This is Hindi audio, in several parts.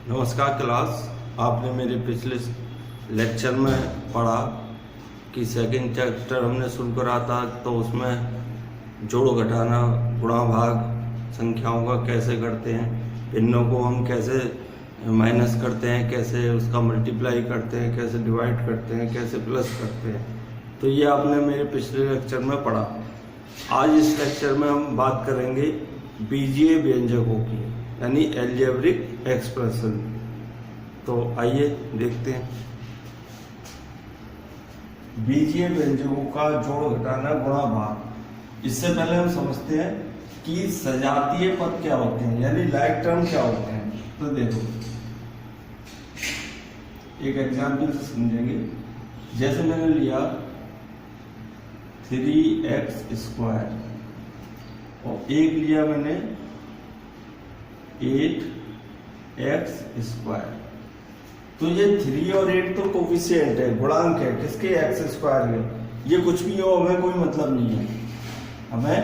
नमस्कार क्लास। आपने मेरे पिछले लेक्चर में पढ़ा कि सेकंड चैप्टर हमने शुरू करा था, तो उसमें जोड़ घटाना, गुणा भाग संख्याओं का कैसे करते हैं, भिन्नों को हम कैसे माइनस करते हैं, कैसे उसका मल्टीप्लाई करते हैं, कैसे डिवाइड करते हैं, कैसे प्लस करते हैं। तो ये आपने मेरे पिछले लेक्चर में पढ़ा। आज इस लेक्चर में हम बात करेंगे बीजीय व्यंजकों की, यानी एल्जेब्रिक एक्सप्रेशन। तो आइए देखते हैं। बीजीय व्यंजकों का जोड़ घटाना गुणा भाग। इससे पहले हम समझते हैं कि सजातीय पद क्या होते हैं, यानी लाइक टर्म क्या होते हैं। तो देखो, एक एग्जाम्पल से समझेंगे। जैसे मैंने लिया 3x² और एक लिया मैंने 8x²। तो ये 3 और 8 तो कोफिशिएंट है, गुणांक है किसके, x² के। ये कुछ भी हो, हमें कोई मतलब नहीं है। हमें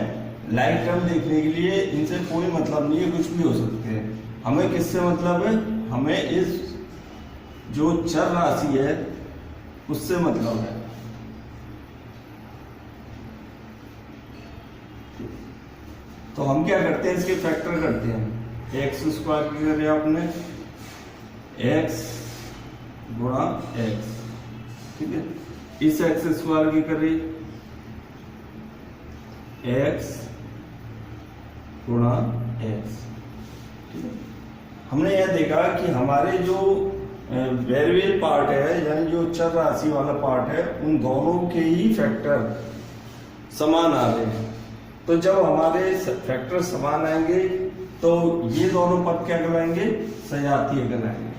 लाइक टर्म देखने के लिए इनसे कोई मतलब नहीं है, कुछ भी हो सकते हैं। हमें किससे मतलब है, हमें इस जो चर राशि है उससे मतलब है। तो हम क्या करते हैं, इसके फैक्टर करते हैं। x² की करें आपने, x गुणा x, ठीक है। इस x² की करें x गुणा x, ठीक है। हमने यह देखा कि हमारे जो वेरिएबल पार्ट है, यानी जो चर राशि वाला पार्ट है, उन दोनों के ही फैक्टर समान आ रहे हैं। तो जब हमारे फैक्टर समान आएंगे तो ये दोनों पद क्या कहलाएंगे, सजातीय कहलाएंगे।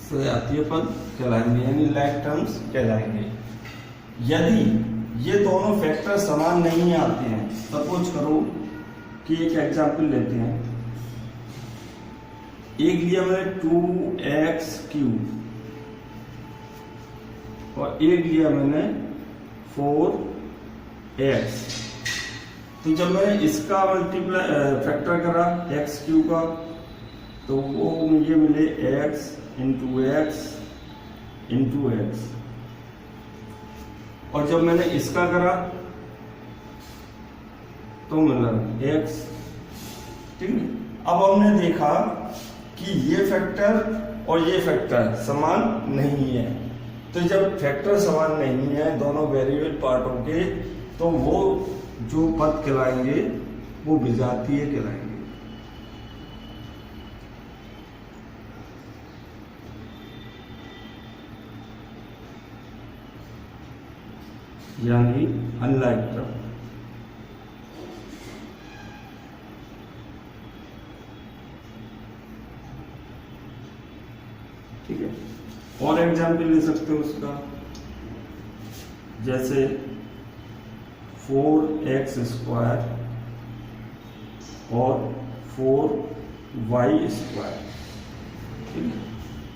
सजातीय पद कहलाएंगे, यानी लाइक टर्म्स कहलाएंगे। यदि ये दोनों फैक्टर समान नहीं आते हैं, सपोज करो कि एक एग्जांपल लेते हैं। एक लिया मैंने 2x³ और एक लिया मैंने 4x। तो जब मैंने इसका मल्टीप्लाई फैक्टर करा x³ का, तो वो मुझे मिले x इंटू x। और जब मैंने इसका करा तो मिला x, ठीक है। अब हमने देखा कि ये फैक्टर और ये फैक्टर समान नहीं है। तो जब फैक्टर समान नहीं है दोनों वेरिएबल पार्टों के, तो वो जो पद कहलाएंगे वो विजातीय कहलाएंगे। यानी अनलाइक टर्म। ठीक है। और एग्जाम्पल ले सकते हो उसका, जैसे 4x² और 4y²। ठीक है।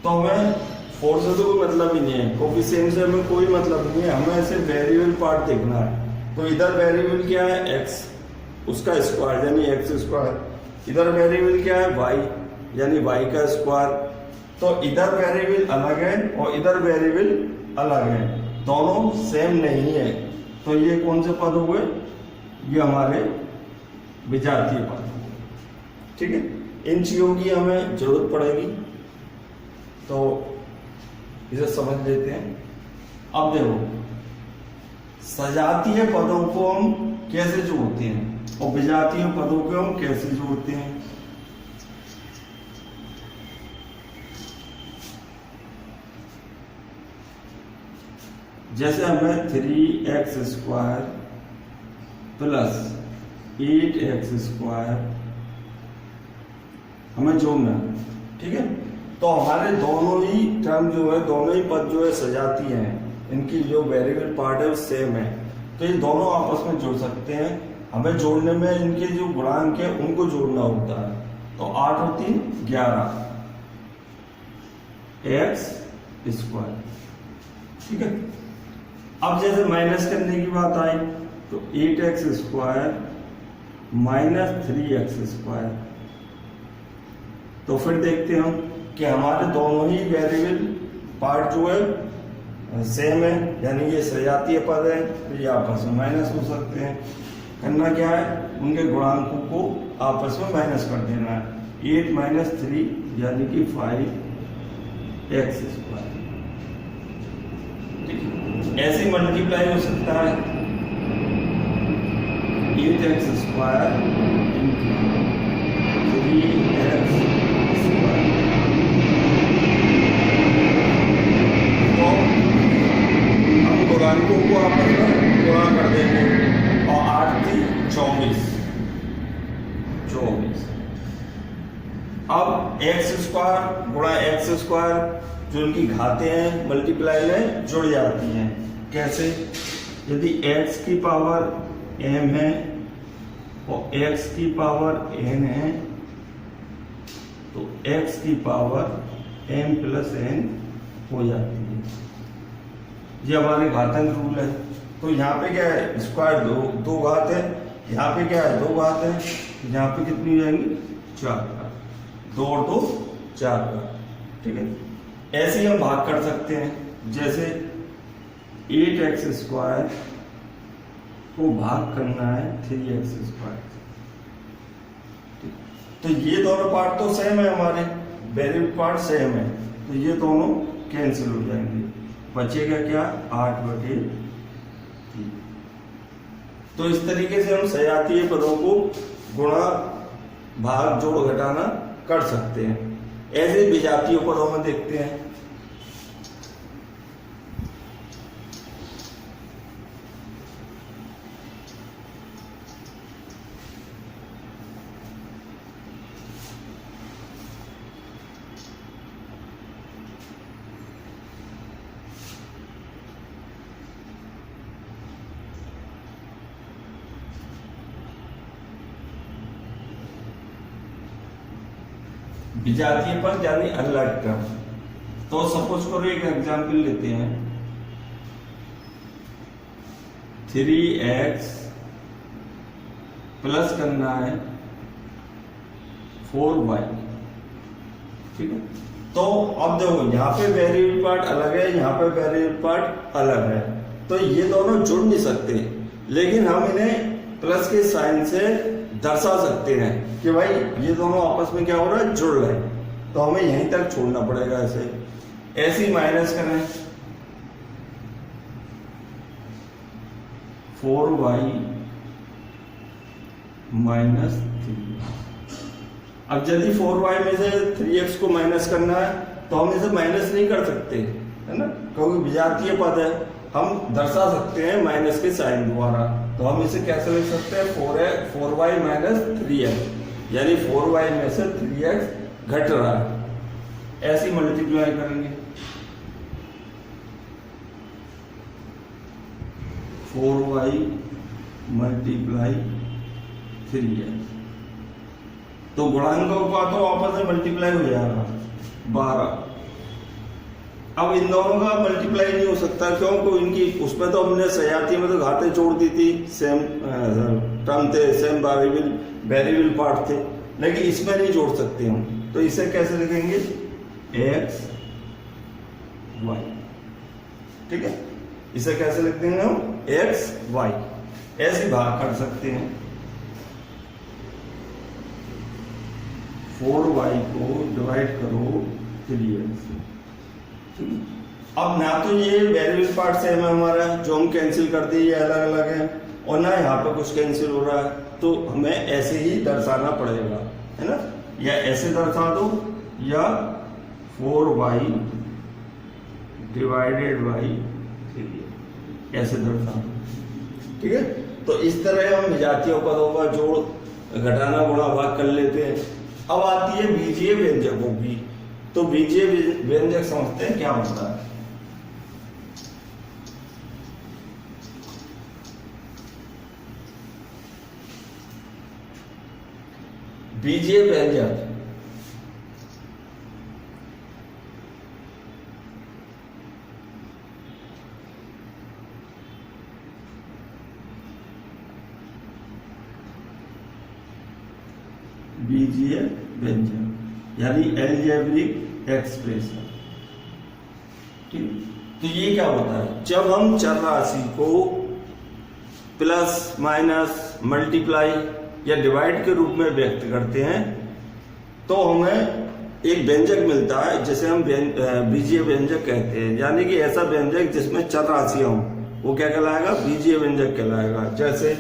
तो हमें 4 से तो कोई मतलब ही नहीं है, कोफिशिएंट से हमें कोई मतलब नहीं है, हमें ऐसे वेरिएबल पार्ट देखना है। तो इधर वेरिएबल क्या है, x, उसका स्क्वायर यानी x²। इधर वेरिएबल क्या है, y, यानी y का स्क्वायर। तो इधर वेरिएबल अलग है और इधर वेरिएबल अलग है, दोनों सेम नहीं है। तो ये कौन से पद हो गए, ये हमारे विजातीय पद हो गए। ठीक है। इन चीजों की हमें जरूरत पड़ेगी, तो इसे समझ लेते हैं। अब देखो, सजातीय पदों को हम कैसे जोड़ते हैं और विजातीय पदों को हम कैसे जोड़ते हैं। जैसे हमें 3x² प्लस 8x² हमें जोड़ना है, ठीक है। तो हमारे दोनों ही टर्म जो है, दोनों ही पद जो है सजातीय हैं, इनकी जो वेरिएबल पार्ट है वो सेम है। तो ये दोनों आपस में जुड़ सकते हैं। हमें जोड़ने में इनके जो गुणांक है उनको जोड़ना होता है। तो 8 और 3 11 x², ठीक है। अब जैसे माइनस करने की बात आई तो 8x² माइनस 3x²। तो फिर देखते हैं हम कि हमारे दोनों ही वेरिएबल पार्ट जो है सेम है, यानी ये सजातीय पद है, तो ये आपस में माइनस हो सकते हैं। करना क्या है, उनके गुणांकों को आपस में माइनस कर देना है। 8 माइनस 3 यानी कि 5x²। ऐसे मल्टीप्लाई हो सकता है 8x² 3x²। तो हम गुणांकों को आपस में गुणा कर देंगे और 8 थी 24। अब x² गुणा x² जो इनकी घातें हैं मल्टीप्लाई में जुड़ जाती हैं। कैसे, यदि x की पावर m है और x की पावर n है तो x की पावर m प्लस n हो जाती है। ये हमारे घातांक रूल है। तो यहाँ पे क्या है, स्क्वायर दो घात है, यहाँ पे क्या है 2 घात है, यहाँ पे कितनी हो जाएंगी 4 घात, 2 और 2 4 घात। ठीक है, ऐसे ही हम भाग कर सकते हैं। जैसे 8x² को भाग करना है 3x²। तो ये दोनों पार्ट तो सेम है, हमारे वेरिएबल पार्ट सेम है, तो ये दोनों कैंसिल हो जाएंगे। बचेगा क्या, 8/3। तो इस तरीके से हम सजातीय पदों को गुणा भाग जोड़ घटाना कर सकते हैं। ऐसे विजातीय पदों में देखते हैं। विजातीय पद यानी अनलाइक टर्म। तो सपोज करो एक एग्जांपल लेते हैं, 3x प्लस करना है 4y। ठीक है, तो अब देखो यहाँ पे वेरिएबल पार्ट अलग है, यहाँ पे वेरिएबल पार्ट अलग है, तो ये दोनों जुड़ नहीं सकते, लेकिन हम इन्हें प्लस के साइन से दर्शा सकते हैं कि भाई ये दोनों आपस में क्या हो रहा है, जुड़ रहे हैं। तो हमें यहीं तक छोड़ना पड़ेगा। ऐसे ही माइनस करें 4y माइनस 3। अब यदि 4y में से 3x को माइनस करना है तो हम इसे माइनस नहीं कर सकते, है ना, क्योंकि विजातीय पद है। हम दर्शा सकते हैं माइनस के साइन द्वारा। तो हम इसे कैसे लिख सकते हैं, 4y माइनस 3x, यानी 4y में से 3x घट रहा है। ऐसे मल्टीप्लाई करेंगे 4y मल्टीप्लाई 3x, तो गुणांकों का तो आपस में मल्टीप्लाई हो जाएगा 12। अब इन दोनों का मल्टीप्लाई नहीं हो सकता, क्यों, को इनकी उसमें तो हमने सजातीय में तो घातें जोड़ दी थी, सेम टर्म थे, सेम वेरिएबल पार्ट थे, लेकिन इसमें नहीं जोड़ सकते हम। तो इसे कैसे लिखेंगे, x y। ठीक है, इसे कैसे लिख देंगे हम, x y। ऐसे भाग कर सकते हैं। 4y को डिवाइड करो 3x। अब ना तो ये वेरिएबल पार्ट सेम है हमारा, जो हम कैंसिल कर दिए, ये अलग अलग है, और ना यहाँ पे कुछ कैंसिल हो रहा है, तो हमें ऐसे ही दर्शाना पड़ेगा, है ना, या ऐसे दर्शा दो या 4y डिवाइडेड बाई 3 ऐसे दर्शा दो। ठीक है, तो इस तरह हम विजातीय पदों का जोड़ घटाना गुणा भाग कर लेते हैं। अब आती है बीजीय व्यंजकों की। तो बीजीय व्यंजक समझते हैं क्या होता है। बीजीय व्यंजक बीजीय व्यंजक यानी एलजेब्रिक एक्सप्रेशन। ठीक, तो ये क्या होता है, जब हम चर राशि को प्लस माइनस मल्टीप्लाई या डिवाइड के रूप में व्यक्त करते हैं तो हमें एक व्यंजक मिलता है जिसे हम बीजीय व्यंजक कहते हैं। यानी कि ऐसा व्यंजक जिसमें चर राशियां हों वो क्या कहलाएगा, बीजीय व्यंजक कहलाएगा। जैसे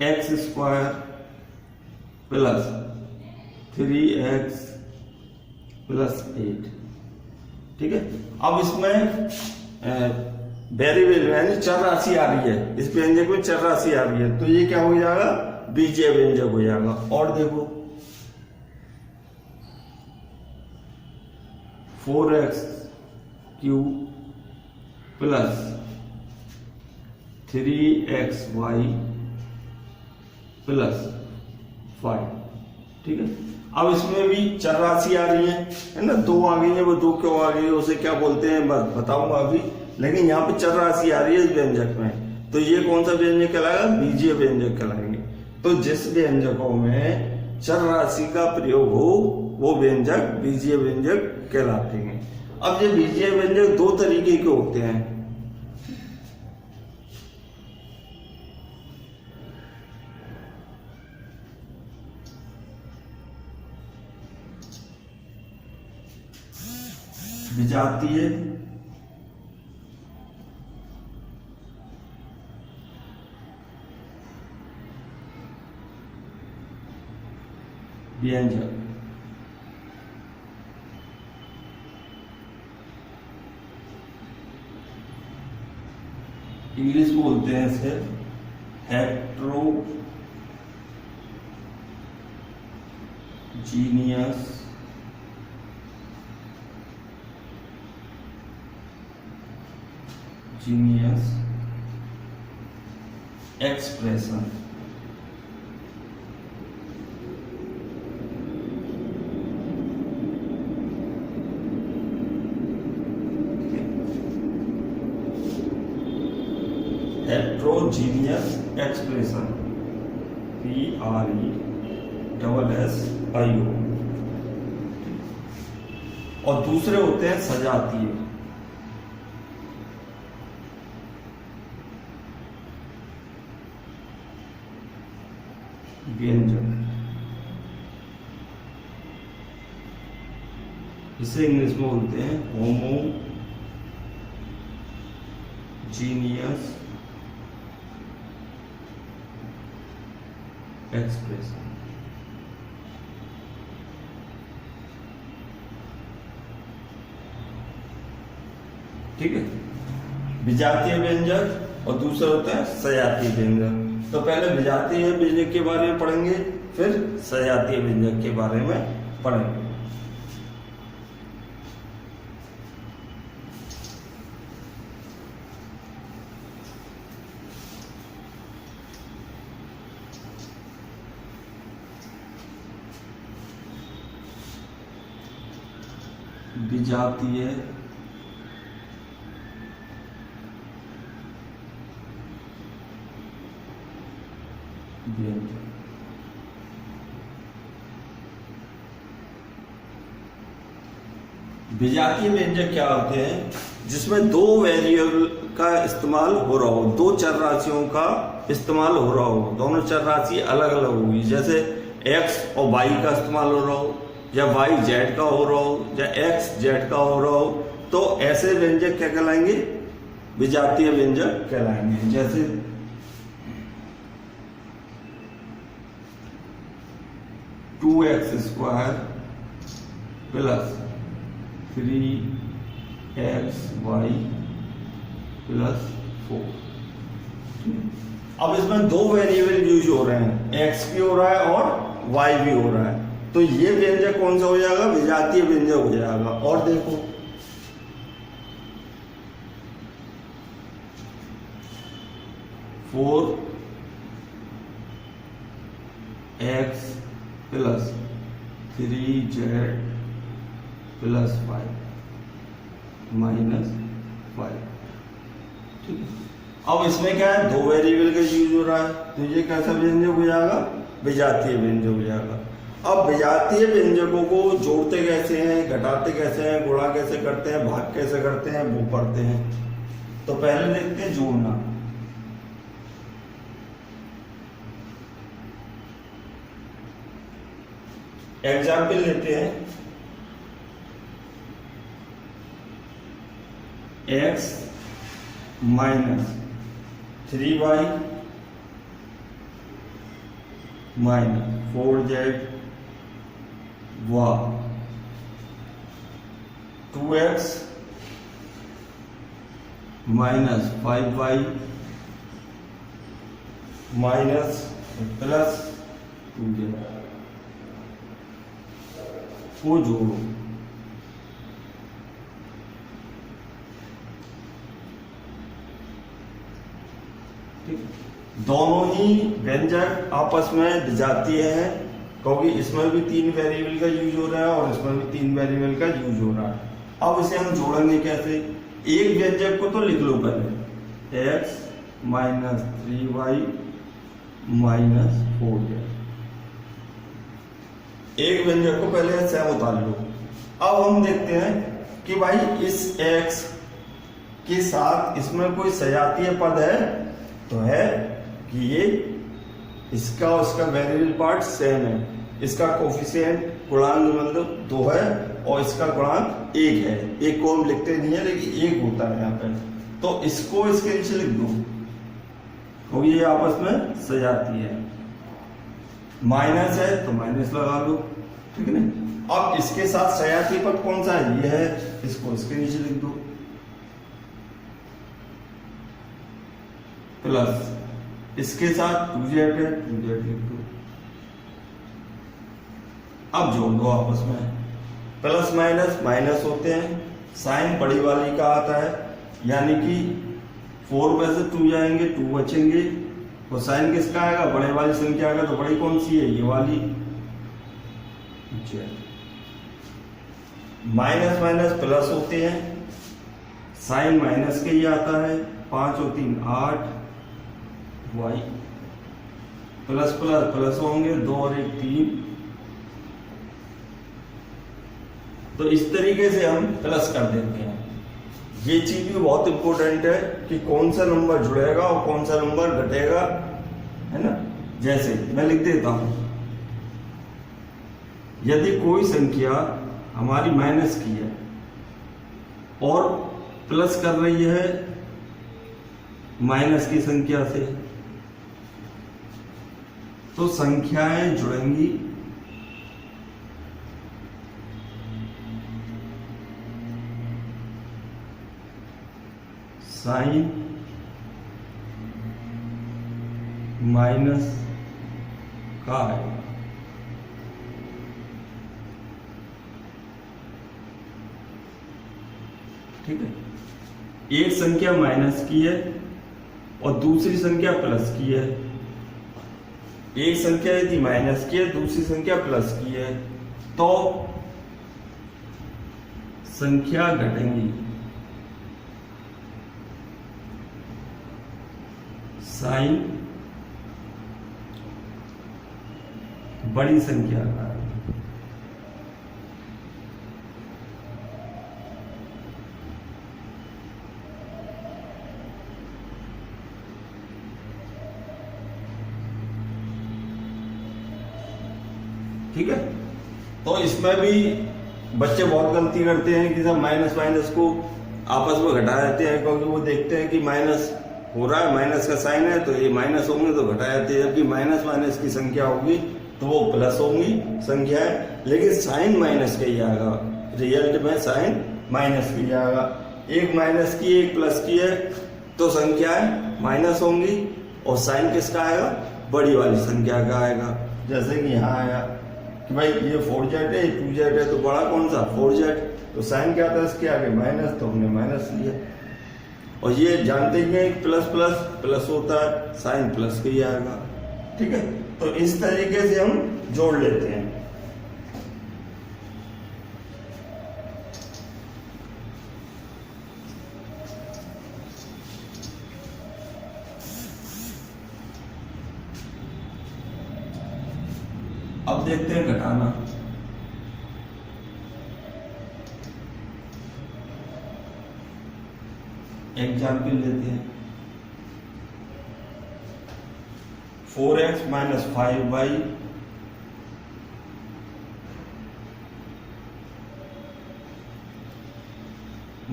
x square plus 3x plus 8। ठीक है, अब इसमें वेरिएबल यानी चर राशि आ रही है, इस व्यंजक में चर राशि आ रही है तो ये क्या हो जाएगा, बीजीय व्यंजक हो जाएगा। और देखो 4x cube plus 3xy plus 5। ठीक है, अब इसमें भी चर राशि आ रही है ना, 2 आ गई है, वो 2 क्यों आ गई है उसे क्या बोलते हैं बताऊंगा अभी, लेकिन यहाँ पे चर राशि आ रही है इस व्यंजक में, तो ये कौन सा व्यंजक कहलाएगा, बीजीय व्यंजक कहलाएंगे। तो जिस व्यंजकों में चर राशि का प्रयोग हो वो व्यंजक बीजीय व्यंजक कहलाते हैं। अब ये बीजीय व्यंजक 2 तरीके के होते हैं। विजातीय व्यंजक। इंग्लिश में बोलते हैं इसे heterogeneous expression. Heterogeneous expression PRESSIO। और दूसरे होते हैं सजातीय व्यंजक। इसे इंग्लिश में बोलते हैं होमोजीनियस एक्सप्रेशन। ठीक है, विजातीय व्यंजक और दूसरा होता है सजातीय व्यंजक। तो पहले विजातीय व्यंजक के बारे में पढ़ेंगे, फिर सजातीय व्यंजक के बारे में पढ़ेंगे। विजातीय व्यंजक। विजातीय व्यंजक क्या होते हैं, जिसमें 2 वेरिएबल का इस्तेमाल हो रहा हो, 2 चर राशियों का इस्तेमाल हो रहा हो, दोनों चर राशि अलग अलग होगी, जैसे x और y का इस्तेमाल हो रहा हो, या y z का हो रहा हो, या x z का हो रहा हो, तो ऐसे व्यंजक क्या कहलाएंगे, विजातीय व्यंजक कहलाएंगे। जैसे two X square plus 3xy plus 4। अब इसमें 2 वेरिएबल यूज हो रहे हैं, x भी हो रहा है और y भी हो रहा है, तो ये व्यंजक कौन सा हो जाएगा, विजातीय व्यंजक हो जाएगा। और देखो 4x plus 3z plus 5 minus 5। ठीक है, अब इसमें क्या है, दो वेरिएबल का यूज हो रहा है, तो ये कैसा व्यंजक हो जाएगा, विजातीय व्यंजक हो जाएगा। अब विजातीय व्यंजकों को जोड़ते कैसे हैं, घटाते कैसे हैं, गुणा कैसे करते हैं, भाग कैसे करते हैं, वो पढ़ते हैं। तो पहले देखते हैं जोड़ना। एग्जाम्पल लेते हैं, x minus 3y minus 4z व 2x minus 5y minus plus 2z को जोड़ो। दोनों ही व्यंजक आपस में विजातीय हैं, क्योंकि इसमें भी 3 वेरिएबल का यूज हो रहा है और इसमें भी 3 वेरिएबल का यूज हो रहा है। अब इसे हम जोड़ेंगे कैसे, एक व्यंजक को तो लिख लो पहले, x minus 3y minus 4z, एक व्यंजक को पहले ऐसे उतार लो। अब हम देखते हैं कि भाई इस x के साथ इसमें कोई सजातीय पद है, तो है कि ये इसका और इसका वेरिएबल पार्ट सेम है, इसका कोफिशिएंट गुणांक मतलब 2 है और इसका गुणांक 1 है। एक को हम लिखते नहीं है लेकिन 1 होता है यहाँ पे, तो इसको इसके नीचे लिख दो, तो ये आपस में सजाती है। माइनस है तो माइनस लगा लो, ठीक है ना। अब इसके साथ सजातीय पद कौन सा है, ये है, इसको इसके नीचे लिख दो, प्लस इसके साथ 2z है, 2z लिख दो। अब जोड़ दो आपस में, प्लस माइनस माइनस होते हैं, साइन बड़ी वाली का आता है, यानी कि 4 में से 2 जाएंगे, 2 बचेंगे, और साइन किसका आएगा, बड़े वाली संख्या आएगा, तो बड़ी कौन सी है, ये वाली। माइनस माइनस प्लस होते हैं, साइन माइनस के ही आता है, 5 और 3 8, y प्लस प्लस प्लस होंगे, 2 और 1 3। तो इस तरीके से हम प्लस कर देते हैं। ये चीज भी बहुत इंपॉर्टेंट है कि कौन सा नंबर जुड़ेगा और कौन सा नंबर घटेगा, है ना। जैसे मैं लिख देता हूं, यदि कोई संख्या हमारी माइनस की है और प्लस कर रही है माइनस की संख्या से, तो संख्याएं जुड़ेंगी साइन माइनस का आएगा। ठीक है, एक संख्या माइनस की है और दूसरी संख्या प्लस की है। एक संख्या यदि माइनस की है, दूसरी संख्या प्लस की है, तो संख्या घटेंगी साइन बड़ी संख्या का। ठीक है, तो इसमें भी बच्चे बहुत गलती करते हैं कि सब माइनस माइनस को आपस में घटा देते हैं, क्योंकि वो देखते हैं कि माइनस हो रहा है, माइनस का साइन है तो ये माइनस होंगे तो घटा जाते हैं, जबकि माइनस माइनस की संख्या होगी तो वो प्लस होंगी संख्याएं, लेकिन साइन माइनस का ही आएगा, रिजल्ट में साइन माइनस की आएगा। एक माइनस की एक प्लस की है तो संख्याएं माइनस होंगी और साइन किसका आएगा, बड़ी वाली संख्या का आएगा। जैसे कि यहाँ आया कि भाई ये 4z है, 2z है, तो बड़ा कौन सा 4z, तो साइन क्या था इसके आगे माइनस, तो हमने माइनस लिया। और ये जानते ही हैं प्लस प्लस प्लस होता है, साइन प्लस का ही आएगा। ठीक है, तो इस तरीके से हम जोड़ लेते हैं। अब देखते हैं घटाना। एग्जाम्पल लेते हैं 4x minus 5y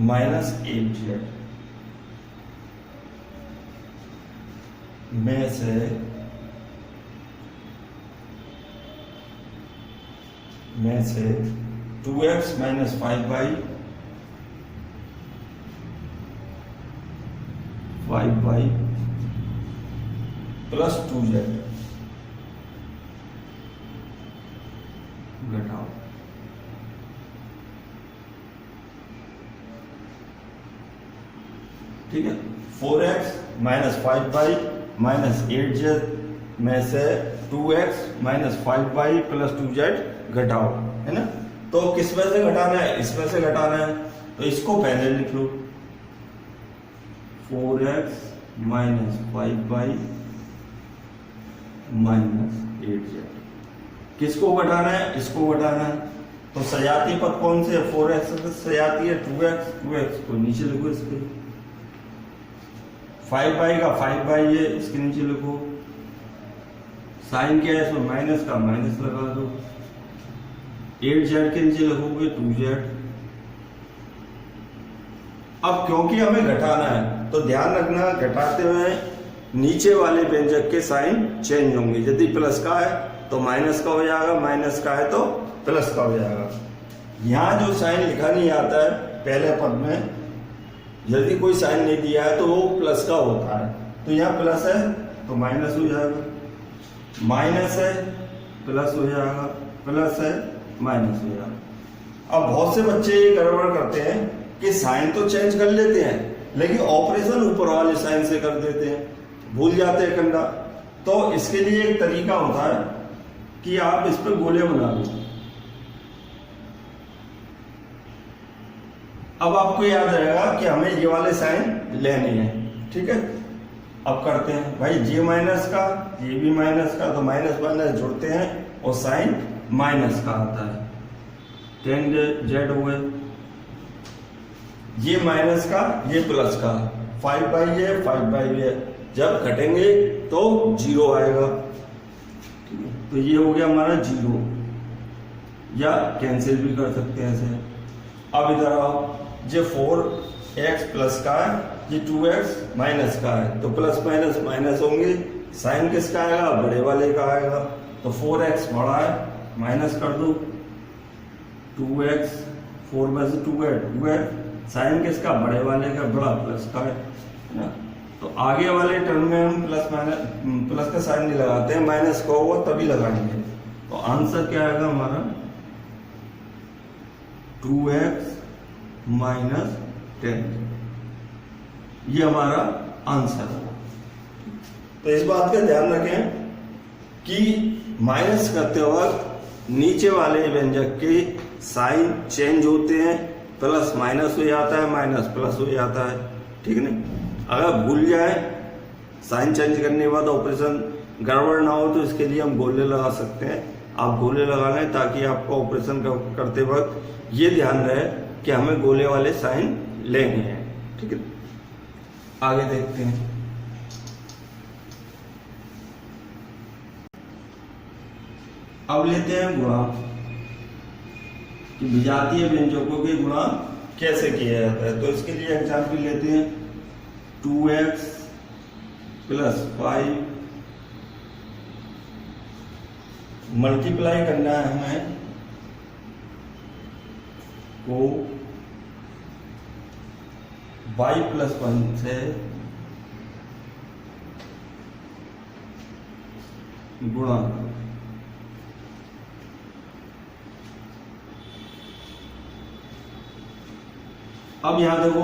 minus 8z में से 2x minus 5y plus 2z घटाओ। ठीक है, 4x minus 5y minus 8z में से 2x minus 5y plus 2z घटाओ, है ना। तो किस में से घटाना है? इसमें से घटाना है, तो इसको पहले लिख लो 4x minus 5y minus 8z। किसको घटाना है? इसको घटाना है। तो सजाती पद कौन से है? 4x से सजाती है 2x को नीचे लिखो, इसके 5y का 5y है, इसके नीचे लिखो। साइन क्या है इसमें? माइनस का माइनस लगा दो। 8z के नीचे लिखोगे 2z। अब क्योंकि हमें घटाना है तो ध्यान रखना, घटाते हुए नीचे वाले व्यंजक के साइन चेंज होंगे। यदि प्लस का है तो माइनस का हो जाएगा, माइनस का है तो प्लस का हो जाएगा। यहाँ जो साइन लिखा नहीं आता है पहले पद में, यदि कोई साइन नहीं दिया है तो वो प्लस का होता है। तो यहाँ प्लस है तो माइनस हो जाएगा, माइनस है प्लस हो जाएगा, प्लस है माइनस हो जाएगा। अब बहुत से बच्चे ये गड़बड़ करते हैं कि साइन तो चेंज कर लेते हैं लेकिन ऑपरेशन ऊपर वाले साइन से कर देते हैं, भूल जाते हैं करना। तो इसके लिए एक तरीका होता है कि आप इस पर गोले बना लो। अब आपको याद रहेगा कि हमें ये वाले साइन लेने हैं। ठीक है, अब करते हैं भाई, जे माइनस का ये भी माइनस का, तो माइनस माइनस जुड़ते हैं और साइन माइनस का आता है। 10z हो गए, ये माइनस का ये प्लस का, 5y है 5y है, जब घटेंगे तो 0 आएगा। तो ये हो गया हमारा 0, या कैंसिल भी कर सकते हैं ऐसे। अब इधर आओ, ये 4x प्लस का है, ये 2x माइनस का है, तो प्लस माइनस माइनस होंगे। साइन किसका आएगा? बड़े वाले का आएगा। तो 4x बड़ा है, माइनस कर दो 2x, 4 में से 2 है, साइन किसका? बड़े वाले का, बड़ा प्लस का है ना। तो आगे वाले टर्म में हम प्लस माइनस, प्लस का साइन नहीं लगाते हैं, माइनस का होगा तभी लगाएंगे। तो आंसर क्या आएगा हमारा? 2x माइनस 10, ये हमारा आंसर है। तो इस बात का ध्यान रखें कि माइनस करते वक्त नीचे वाले व्यंजक के साइन चेंज होते हैं, प्लस माइनस हो जाता है, माइनस प्लस हो जाता है। ठीक है ना। अगर भूल जाए साइन चेंज करने के बाद ऑपरेशन गड़बड़ ना हो तो इसके लिए हम गोले लगा सकते हैं। आप गोले लगा लें ताकि आपको ऑपरेशन करते वक्त ये ध्यान रहे कि हमें गोले वाले साइन लेने हैं। ठीक है, आगे देखते हैं। अब लेते हैं गुणा, कि विजातीय व्यंजकों के गुणा कैसे किया जाता है। तो इसके लिए एग्जाम्पल लेते हैं 2x प्लस 5, मल्टीप्लाई करना है हमें को y प्लस 1 से गुणा। अब यहां देखो,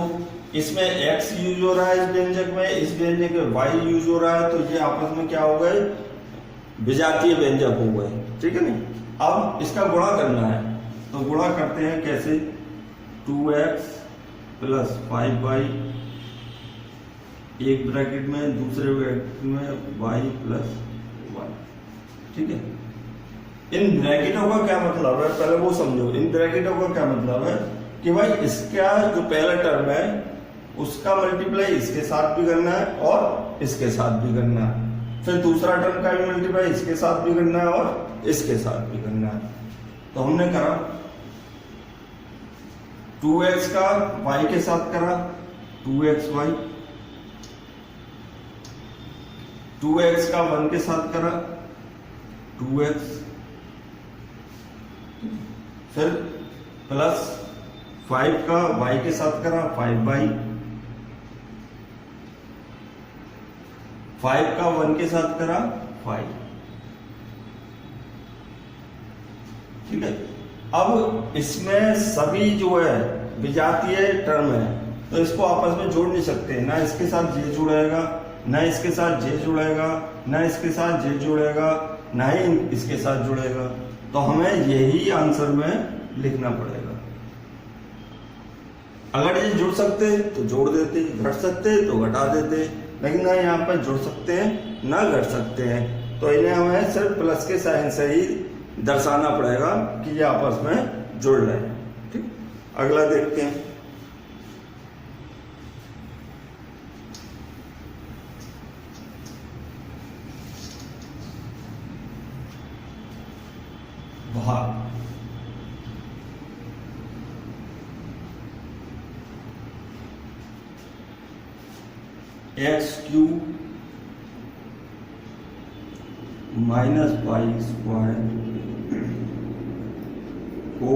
इसमें x यूज हो रहा है इस व्यंजक में, इस व्यंजक में y यूज हो रहा है, तो ये आपस में क्या हो गए? विजातीय व्यंजक हो गए। ठीक है ना। अब इसका गुणा करना है, तो गुणा करते हैं कैसे? 2x प्लस 5y, एक ब्रैकेट में, दूसरे ब्रैकेट में y प्लस 1। ठीक है, इन ब्रैकेटों का क्या मतलब है, पहले वो समझो। इन ब्रैकेटों का क्या मतलब है कि भाई इसका जो पहला टर्म है उसका मल्टीप्लाई इसके साथ भी करना है और इसके साथ भी करना है, फिर दूसरा टर्म का भी मल्टीप्लाई इसके साथ भी करना है और इसके साथ भी करना है। तो हमने करा 2x का y के साथ करा 2xy, 2x का 1 के साथ करा 2x, फिर प्लस 5 का y के साथ करा 5y, 5 का 1 के साथ करा 5। ठीक है, अब इसमें सभी जो है विजातीय टर्म है, तो इसको आपस में जोड़ नहीं सकते, ना इसके साथ जे जुड़ेगा, ना इसके साथ जे जुड़ेगा, ना इसके साथ जे जुड़ेगा, ना ही इसके साथ जुड़ेगा। तो हमें यही आंसर में लिखना पड़ेगा। अगर ये जुड़ सकते तो जोड़ देते, घट सकते तो घटा देते, लेकिन ना यहाँ पर जुड़ सकते हैं ना घट सकते हैं, तो इन्हें हमें सिर्फ प्लस के साइन से ही दर्शाना पड़ेगा कि ये आपस में जुड़ रहे हैं। ठीक, अगला देखते हैं। भाग, X cube minus Y square को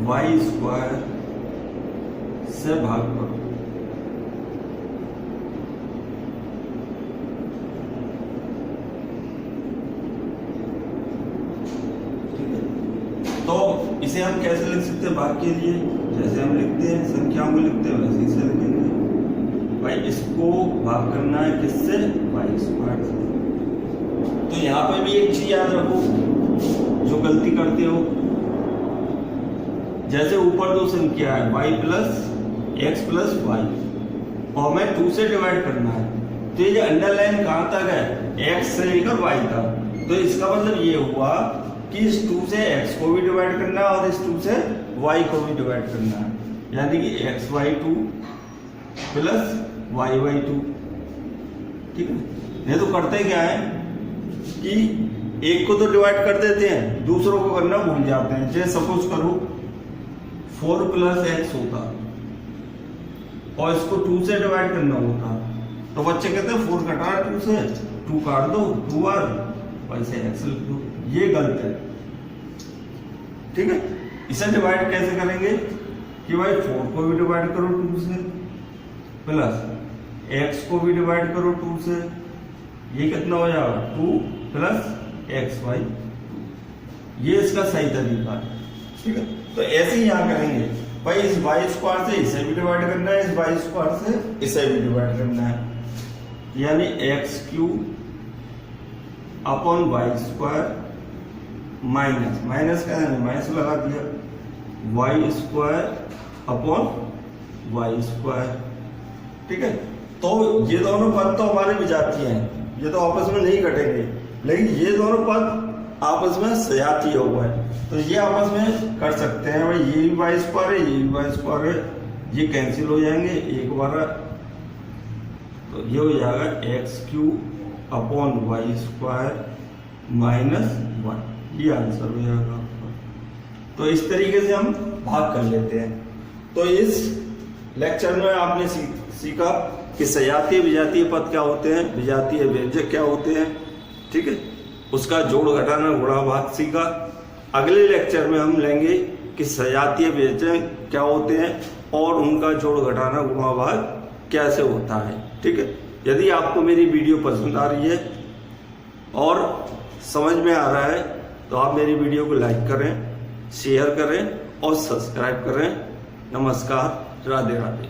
वाई स्क्वायर से भाग करो। तो इसे हम कैसे लिख सकते हैं भाग के लिए? जैसे हम लिखते हैं संख्याओं को लिखते हैं वैसे इसे लिखेंगे। भाई इसको भाग करना है किससे? वाई स्क्वायर से। तो यहाँ पे भी एक चीज याद रखो जो गलती करते हो, जैसे ऊपर दो संख्या है y plus X plus Y और हमें 2 से डिवाइड करना है, तो ये जो अंडरलाइन कहाँ तक है? x से लेकर y तक। तो इसका मतलब ये हुआ कि इस 2 से x को भी डिवाइड करना है और इस 2 से y को भी डिवाइड करना है, यानी कि xy2 प्लस y2। ठीक है, ये तो करते क्या है कि एक को तो डिवाइड कर देते हैं, दूसरों को करना भूल जाते हैं। जैसे सपोज करो 4 प्लस एक्स होता और इसको 2 से डिवाइड करना होता, तो बच्चे कहते हैं 4 कटा 2 से, 2 काट दो 2r, वैसे एक्स लिख दो। ये गलत है। ठीक है, इसे डिवाइड कैसे करेंगे कि भाई 4 को भी डिवाइड करो 2 से प्लस x को भी डिवाइड करो 2 से, ये कितना हो जाएगा 2 प्लस एक्स वाई। ये इसका सही तरीका है। ठीक है, तो ऐसे ही यहाँ करेंगे भाई, इस वाई स्क्वायर से इसे भी डिवाइड करना है, इस वाई स्क्वायर से इसे भी डिवाइड करना है, यानी X cube upon Y square minus minus क्या है, माइनस लगा दिया, Y square upon Y square. ठीक है, तो ये दोनों पद तो हमारे विजातीय हैं, ये तो आपस में नहीं कटेंगे, लेकिन ये दोनों पद आपस में सजातीय हुआ है, तो ये आपस में कर सकते हैं। भाई ये भी वाई स्क्वायर है, ये भी वाई स्क्वायर है, ये कैंसिल हो जाएंगे एक बार, तो ये हो जाएगा X cube upon Y square minus 1, ये आंसर हो जाएगा। तो इस तरीके से हम भाग कर लेते हैं। तो इस लेक्चर में आपने सीखा कि सजातीय विजातीय पद क्या होते हैं, विजातीय व्यंजक क्या होते हैं। ठीक है, उसका जोड़ घटाना गुणा भाग सीखा। अगले लेक्चर में हम लेंगे कि सजातीय व्यंजक क्या होते हैं और उनका जोड़ घटाना गुणा भाग कैसे होता है। ठीक है, यदि आपको मेरी वीडियो पसंद आ रही है और समझ में आ रहा है तो आप मेरी वीडियो को लाइक करें, शेयर करें और सब्सक्राइब करें। नमस्कार, राधे राधे।